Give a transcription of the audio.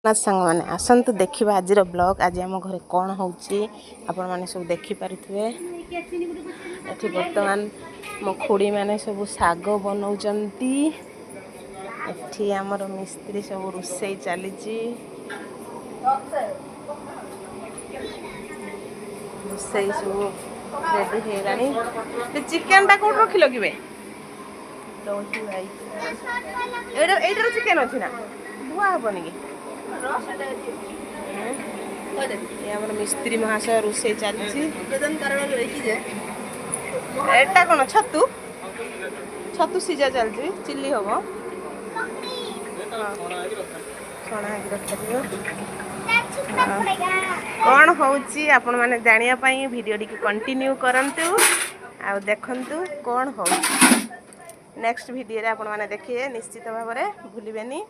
ना सांग मैंने आसतु देखा आज ब्लॉग आज आम घरे कौन होने सब देखिपे ये बर्तमान मो खुड़ी मैंने सब साग बनाऊँगी एठी आमर मिस्त्री सब रोषे चली रोषे सब रेडी होगा चिकेन टा कौट रखिल कि एटार चिकेन अच्छी ना धुआ हेनी कि आमर मिस्त्री महाशय रोषे चलती एटा कौन छतु छतु सीझा चलती चिल्ली हम छणा रखा कौन होची आपण माने जानिया पई वीडियो टी कंटिन्यू करंतु आ देखंतु कौन हो नेक्स्ट वीडियो रे आपण माने देखिए निश्चित भाव में भूलिबेनी।